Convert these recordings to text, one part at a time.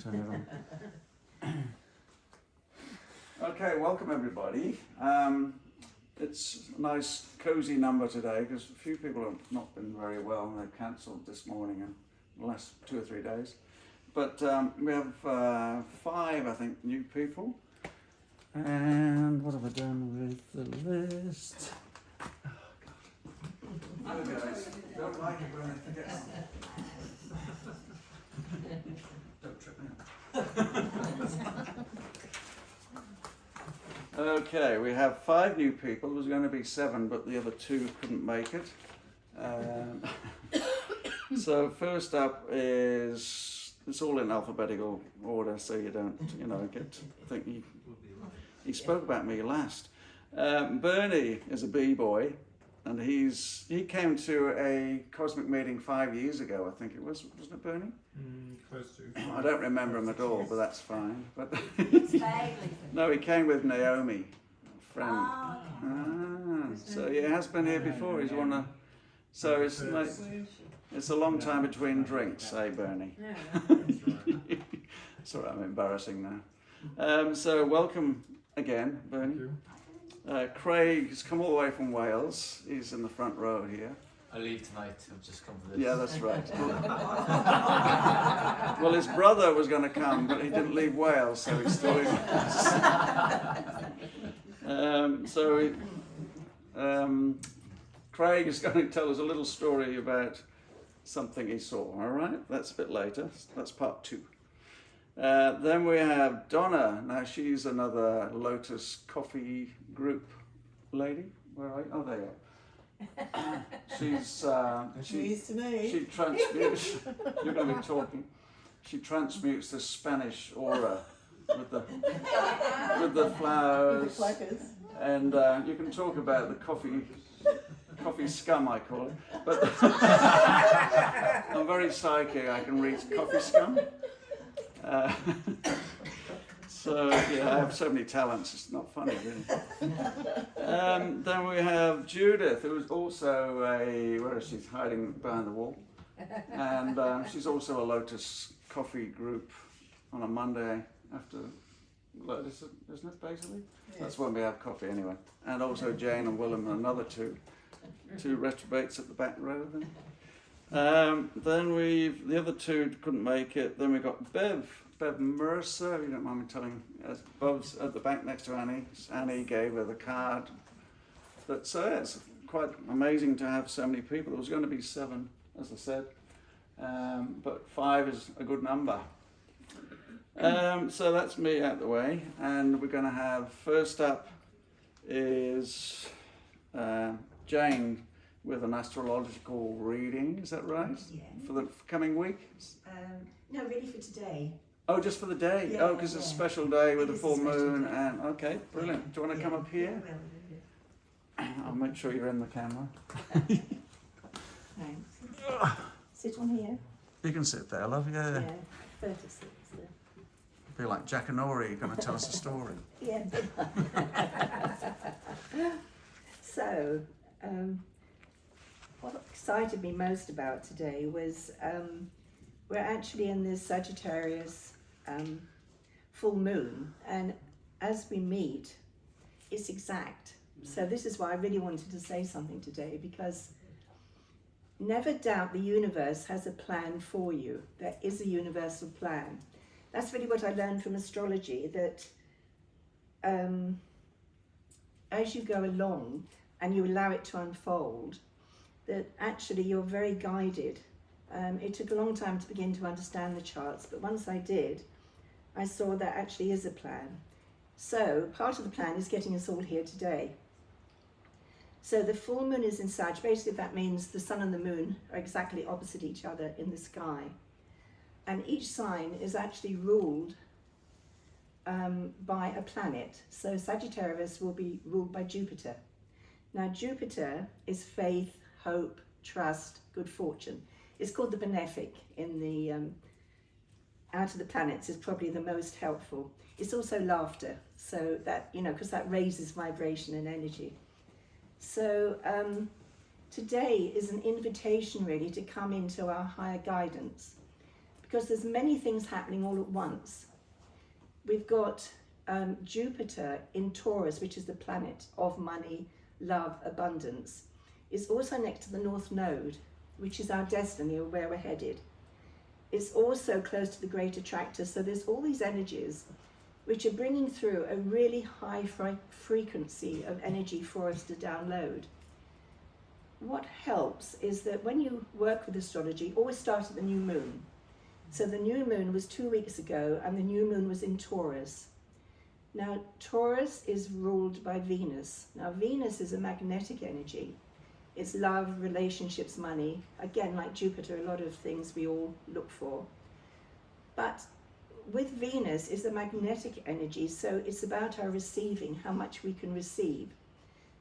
Turn it on. Okay, welcome everybody. It's a nice cosy number today because a few people have not been very well and they've cancelled this morning and the last 2 or 3 days. But we have 5, I think, new people. And what have I done with the list? Oh, God. Oh, guys, don't like it when I forget something. Don't trip me up. Okay, we have 5 new people. There was going to be 7, but the other 2 couldn't make it. So first up is, it's all in alphabetical order, so you don't, get to think he spoke about me last. Bernie is a B-boy, and he came to a cosmic meeting 5 years ago, I think it was. Wasn't it, Bernie? Close to. I don't remember him at all, but that's fine. But Vaguely. no, he came with Naomi, a friend. Oh, okay. So he has been here before. He's one of. So it's like, it's a long time between drinks, eh, Bernie? Yeah. Sorry, I'm embarrassing now. So welcome again, Bernie. Craig has come all the way from Wales. He's in the front row here. I leave tonight, I've just come for this. Yeah, that's right. Well, his brother was going to come, but he didn't leave Wales, so he's still in. Craig is going to tell us a little story about something he saw. All right, that's a bit later. That's part 2. Then we have Donna. Now she's another Lotus Coffee Group lady. Where are you? Oh, there you are. She's News to me. she transmutes. You're going to be talking. She transmutes the Spanish aura with the flowers, and you can talk about the coffee scum, I call it. But I'm very psychic. I can read coffee scum. So yeah, I have so many talents. It's not funny, really. Then we have Judith, who is also where is she? Hiding behind the wall, and she's also a Lotus Coffee Group on a Monday after Lotus, isn't it? Basically, yes. That's when we have coffee anyway. And also Jane and Willem, and another 2 retrobates at the back row. Then the other 2 couldn't make it. Then we got Bev Mercer, if you don't mind me telling, Bob's at the back next to Annie. Annie gave her the card. But so yeah, it's quite amazing to have so many people. There was going to be 7, as I said, but 5 is a good number. So that's me out the way, and we're going to have, first up is Jane with an astrological reading, is that right? Yeah. For the coming week? No, really for today. Oh, just for the day? Yeah, Oh, because it's a special day with the It is a full special moon day. and, okay, brilliant. Do you want to come up here? I'll make sure you're in the camera. Thanks. Sit on here. You can sit there, love, yeah. 36. Be like Jack and Nori, you're going to tell us a story. Yeah. So, what excited me most about today was we're actually in this Sagittarius full moon, and as we meet, it's exact. So this is why I really wanted to say something today, because never doubt the universe has a plan for you. There is a universal plan. That's really what I learned from astrology, that as you go along and you allow it to unfold, that actually you're very guided. It took a long time to begin to understand the charts, but once I did, I saw there actually is a plan. So part of the plan is getting us all here today. So the full moon is in Sag. Basically that means the sun and the moon are exactly opposite each other in the sky. And each sign is actually ruled by a planet. So Sagittarius will be ruled by Jupiter. Now Jupiter is faith, hope, trust, good fortune. It's called the benefic in the, out of the planets is probably the most helpful. It's also laughter, so that, because that raises vibration and energy. So today is an invitation really to come into our higher guidance, because there's many things happening all at once. We've got Jupiter in Taurus, which is the planet of money, love, abundance. It's also next to the North Node, which is our destiny, or where we're headed. It's also close to the Great Attractor, so there's all these energies which are bringing through a really high frequency of energy for us to download. What helps is that when you work with astrology, always start at the new moon. So the new moon was 2 weeks ago, and the new moon was in Taurus. Now, Taurus is ruled by Venus. Now, Venus is a magnetic energy. It's love, relationships, money. Again, like Jupiter, a lot of things we all look for. But with Venus is a magnetic energy, so it's about our receiving, how much we can receive.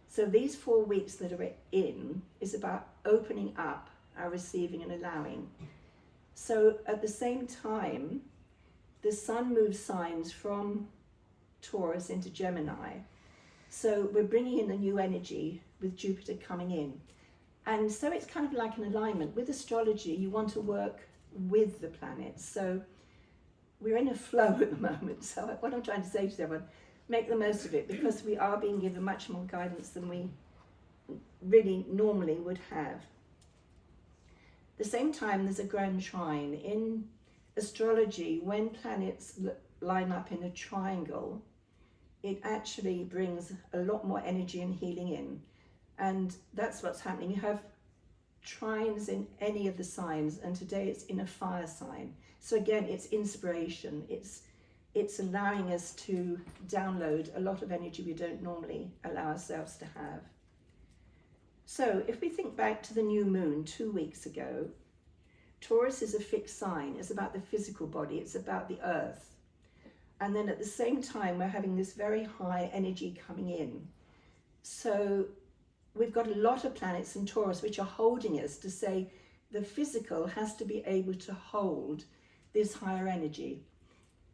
So these 4 weeks that are in is about opening up our receiving and allowing. So at the same time, the sun moves signs from Taurus into Gemini. So we're bringing in a new energy with Jupiter coming in. And so it's kind of like an alignment. With astrology, you want to work with the planets. So we're in a flow at the moment. So what I'm trying to say to everyone, make the most of it, because we are being given much more guidance than we really normally would have. At the same time, there's a grand trine. In astrology, when planets line up in a triangle, it actually brings a lot more energy and healing in. And that's what's happening. You have trines in any of the signs, and today it's in a fire sign. So again, it's inspiration. It's allowing us to download a lot of energy we don't normally allow ourselves to have. So if we think back to the new moon 2 weeks ago, Taurus is a fixed sign. It's about the physical body. It's about the earth. And then at the same time, we're having this very high energy coming in. So we've got a lot of planets in Taurus which are holding us to say the physical has to be able to hold this higher energy.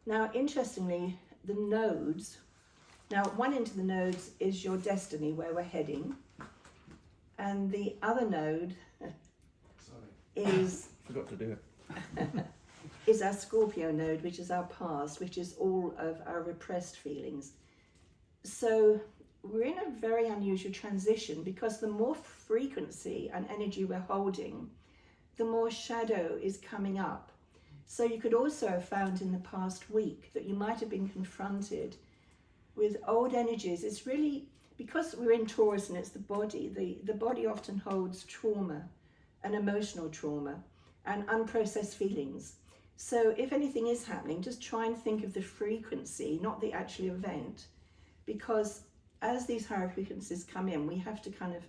Now, interestingly, the nodes, now one end of the nodes is your destiny, where we're heading. And the other node is Forgot to do it. is our Scorpio node, which is our past, which is all of our repressed feelings. So we're in a very unusual transition, because the more frequency and energy we're holding, the more shadow is coming up. So you could also have found in the past week that you might have been confronted with old energies. It's really, because we're in Taurus and it's the body, the body often holds trauma and emotional trauma and unprocessed feelings. So if anything is happening, just try and think of the frequency, not the actual event, because as these higher frequencies come in, we have to kind of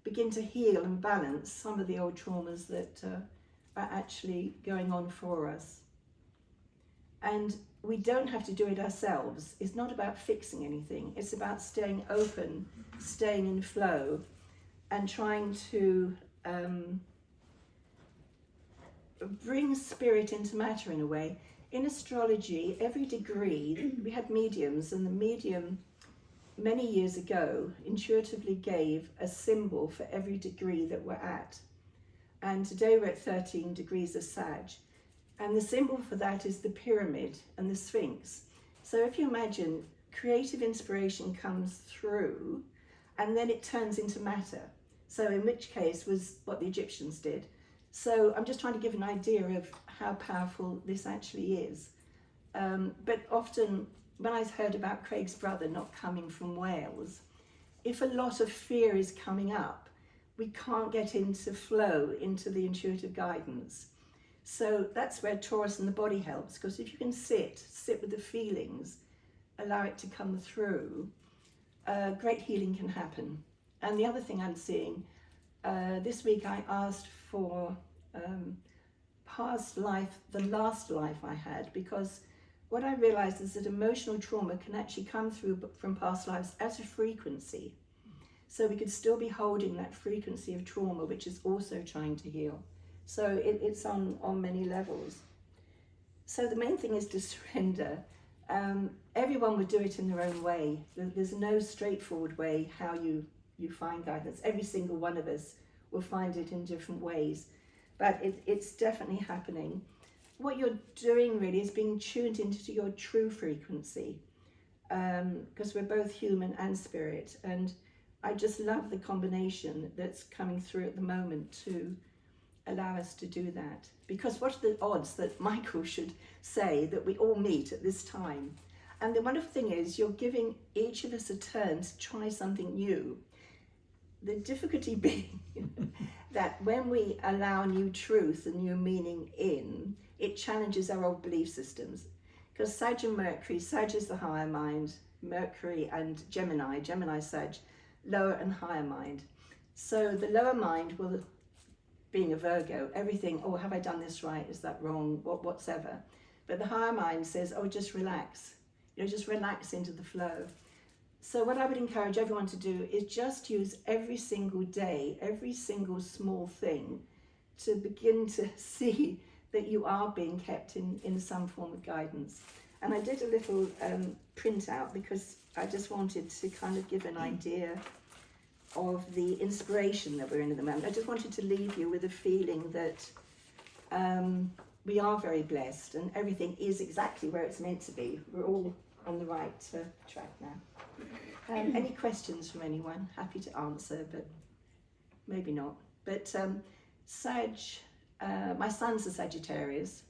begin to heal and balance some of the old traumas that are actually going on for us. And we don't have to do it ourselves. It's not about fixing anything. It's about staying open, staying in flow, and trying to bring spirit into matter in a way. In astrology, every degree, we had mediums, and the medium many years ago intuitively gave a symbol for every degree that we're at. And today we're at 13 degrees of Sag. And the symbol for that is the pyramid and the Sphinx. So if you imagine, creative inspiration comes through and then it turns into matter. So in which case was what the Egyptians did. So I'm just trying to give an idea of how powerful this actually is. But often, when I heard about Craig's brother not coming from Wales, if a lot of fear is coming up, we can't get into flow, into the intuitive guidance. So that's where Taurus and the body helps, because if you can sit with the feelings, allow it to come through, great healing can happen. And the other thing I'm seeing, this week I asked for past life, the last life I had, because what I realized is that emotional trauma can actually come through from past lives as a frequency. So we could still be holding that frequency of trauma, which is also trying to heal. So it's on many levels. So the main thing is to surrender. Everyone would do it in their own way. There's no straightforward way how you find guidance. Every single one of us will find it in different ways. But it's definitely happening. what you're doing really is being tuned into your true frequency, because we're both human and spirit, and I just love the combination that's coming through at the moment to allow us to do that. Because what are the odds that Michael should say that we all meet at this time? And the wonderful thing is you're giving each of us a turn to try something new. The difficulty being that when we allow new truth and new meaning in, it challenges our old belief systems. Because Sag and Mercury, Sag is the higher mind, Mercury and Gemini, Gemini Sag, lower and higher mind. So the lower mind will, being a Virgo, everything, oh, have I done this right? Is that wrong? Whatever. But the higher mind says, oh, just relax. Just relax into the flow. So what I would encourage everyone to do is just use every single day, every single small thing to begin to see that you are being kept in some form of guidance. And I did a little printout because I just wanted to kind of give an idea of the inspiration that we're in at the moment. I just wanted to leave you with a feeling that we are very blessed and everything is exactly where it's meant to be. We're all on the right track now. Any questions from anyone? Happy to answer, but maybe not. But my son's a Sagittarius.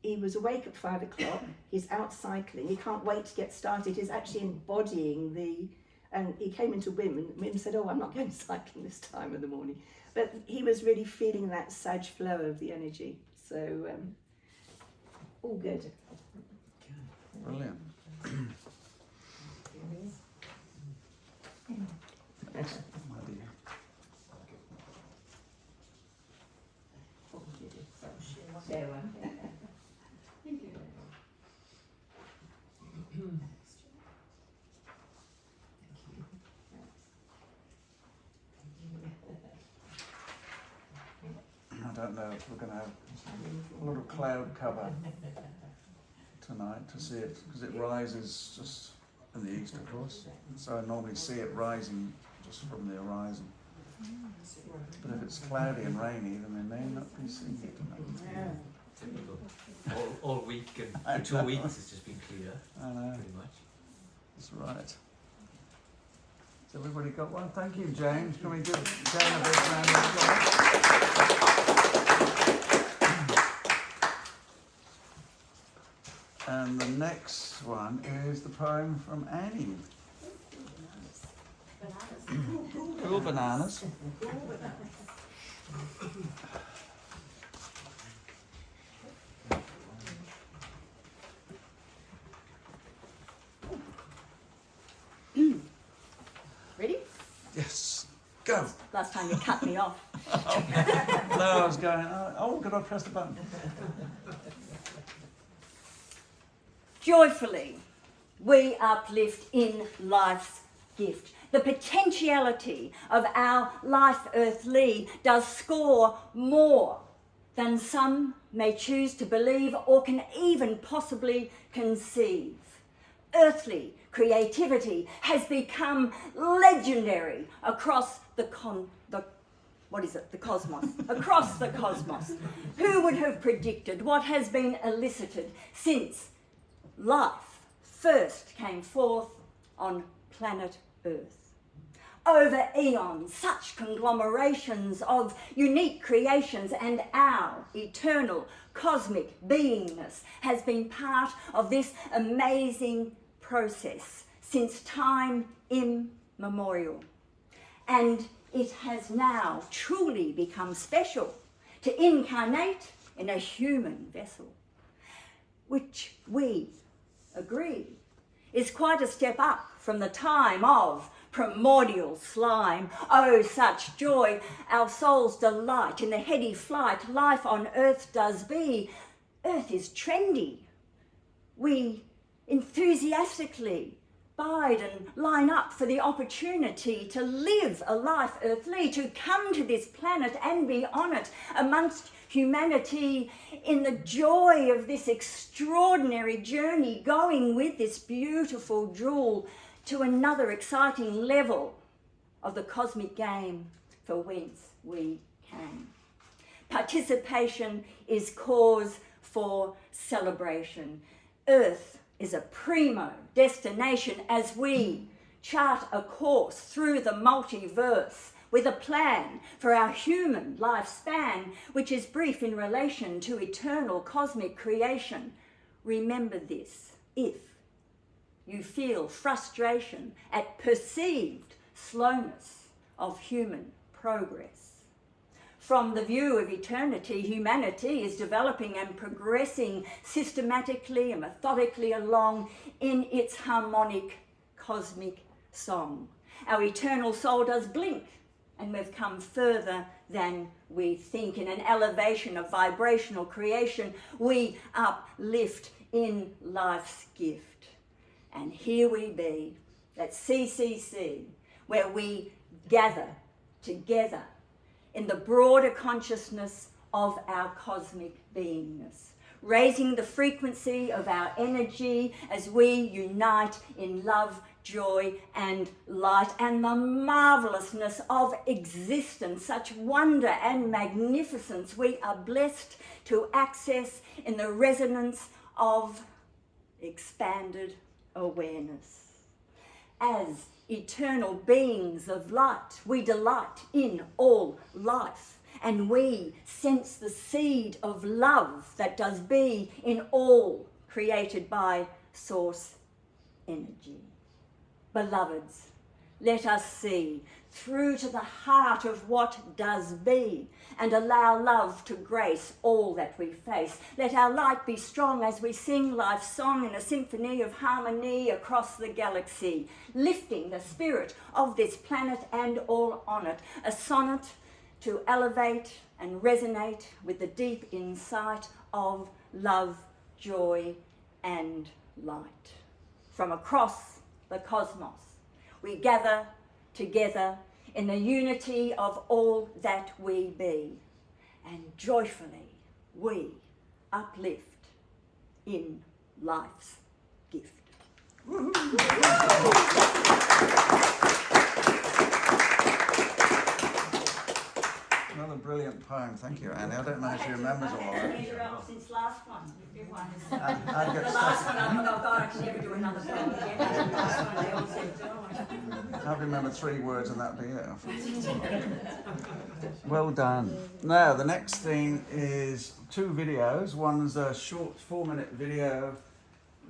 He was awake at 5 o'clock. He's out cycling. He can't wait to get started. He's actually embodying and he came into Wim and Wim said, oh, I'm not going cycling this time of the morning. But he was really feeling that Sag flow of the energy. So, all good. Brilliant. Share one. Thank you. I don't know if we're going to have a lot of cloud cover tonight to see it, because it rises just in the east, of course. So I normally see it rising just from the horizon. But if it's cloudy and rainy, then we may not be seeing it tonight. Typical. All week and for 2 weeks it's just been clear. I know. Pretty much. That's right. Has everybody got one? Thank you, James. Can we give Jane a big round of applause? And the next one is the poem from Annie. Cool bananas. Ready? Yes. Go. Last time you cut me off. No, I was going, oh, could I press the button? Joyfully, we uplift in life's gift. The potentiality of our life earthly does score more than some may choose to believe or can even possibly conceive. Earthly creativity has become legendary across the cosmos. Across the cosmos. Who would have predicted what has been elicited since life first came forth on planet Earth? Over eons, such conglomerations of unique creations and our eternal cosmic beingness has been part of this amazing process since time immemorial. And it has now truly become special to incarnate in a human vessel, which we agree is quite a step up from the time of primordial slime. Oh, such joy, our soul's delight in the heady flight life on earth does be. Earth is trendy. We enthusiastically bide and line up for the opportunity to live a life earthly, to come to this planet and be on it amongst humanity in the joy of this extraordinary journey, going with this beautiful jewel to another exciting level of the cosmic game for whence we came. Participation is cause for celebration. Earth is a primo destination as we chart a course through the multiverse with a plan for our human lifespan, which is brief in relation to eternal cosmic creation. Remember this: if you feel frustration at perceived slowness of human progress. From the view of eternity, humanity is developing and progressing systematically and methodically along in its harmonic cosmic song. Our eternal soul does blink, and we've come further than we think. In an elevation of vibrational creation, we uplift in life's gift. And here we be at CCC, where we gather together in the broader consciousness of our cosmic beingness, raising the frequency of our energy as we unite in love, joy and light, and the marvelousness of existence, such wonder and magnificence we are blessed to access in the resonance of expanded awareness. As eternal beings of light, we delight in all life, and we sense the seed of love that does be in all created by source energy. Beloveds, let us see through to the heart of what does be and allow love to grace all that we face. Let our light be strong as we sing life's song in a symphony of harmony across the galaxy, lifting the spirit of this planet and all on it, a sonnet to elevate and resonate with the deep insight of love, joy and light. From across the cosmos, we gather together in the unity of all that we be, and joyfully we uplift in life's gift. Another brilliant poem, thank you, Annie. I don't know if she remembers all of it. Since last one. I'd get The last one, I thought, oh God, I can never do another poem again. The last one, they all said, don't. I've remembered 3 words and that'd be it. Well done. Now, the next thing is 2 videos. One's a short 4-minute video,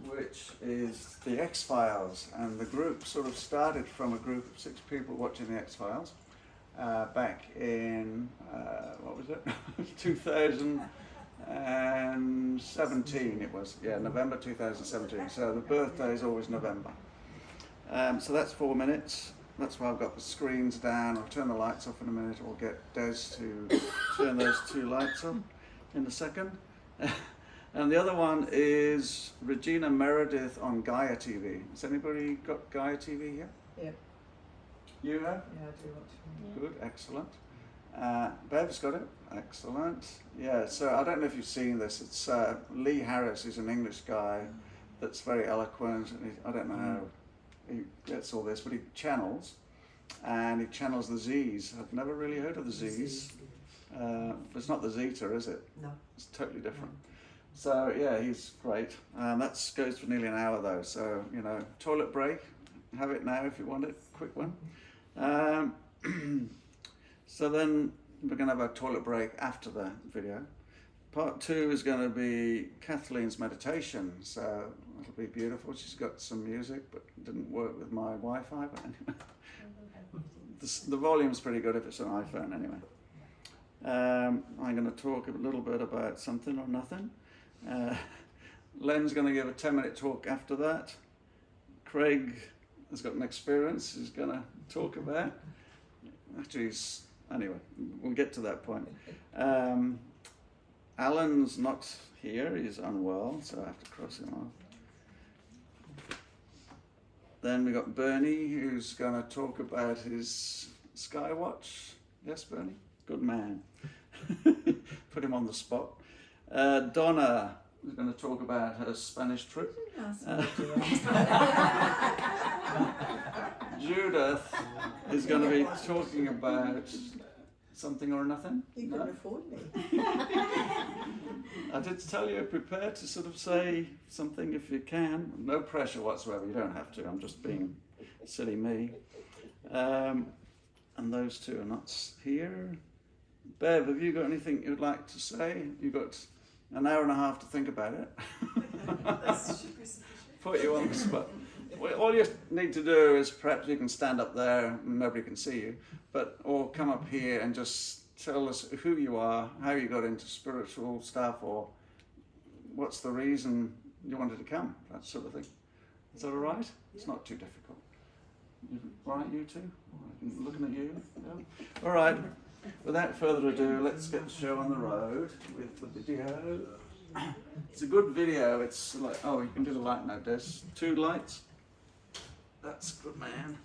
which is the X-Files. And the group sort of started from a group of 6 people watching the X-Files back in, what was it? 2017 it was. Yeah, November 2017. So the birthday is always November. So that's 4 minutes. That's why I've got the screens down. I'll turn the lights off in a minute. I'll get Des to turn those 2 lights on in a second. And the other one is Regina Meredith on Gaia TV. Has anybody got Gaia TV here? Yep. You have? Yeah, I do watch. Good, excellent. Bev's got it. Excellent. Yeah, so I don't know if you've seen this. It's Lee Harris is an English guy that's very eloquent. And I don't know how he gets all this, but he channels, and he channels the Z's. I've never really heard of the Z's. It's not the Zeta, is it? No. It's totally different. So yeah, he's great. That goes for nearly an hour though. So you know, toilet break. Have it now if you want it. Quick one. So then we're going to have a toilet break after the video. Part 2 is going to be Kathleen's meditation, so it'll be beautiful. She's got some music, but it didn't work with my Wi-Fi. But anyway, the volume's pretty good if it's an iPhone. Anyway, I'm going to talk a little bit about something or nothing. Len's going to give a 10-minute talk after that. Craig has got an experience he's going to talk about. Actually, anyway, we'll get to that point. Alan's not here, he's unwell, so I have to cross him off. Then we got Bernie, who's going to talk about his Skywatch. Yes, Bernie? Good man. Put him on the spot. Donna is going to talk about her Spanish trip. Judith is going to be talking about something or nothing? You No? couldn't afford me. I did tell you, prepare to sort of say something if you can. No pressure whatsoever, you don't have to. I'm just being silly me. And those two are not here. Bev, have you got anything you'd like to say? You've got an hour and a half to think about it. That should be sufficient. Put you on the spot. Well, all you need to do is perhaps you can stand up there, nobody can see you, or come up here and just tell us who you are, how you got into spiritual stuff, or what's the reason you wanted to come, that sort of thing. Is that all right? It's not too difficult. All right, you two? I'm looking at you. Yeah. All right. Without further ado, let's get the show on the road with the video. It's a good video. It's like, oh, you can do the light now, Des. 2 lights. That's good, man.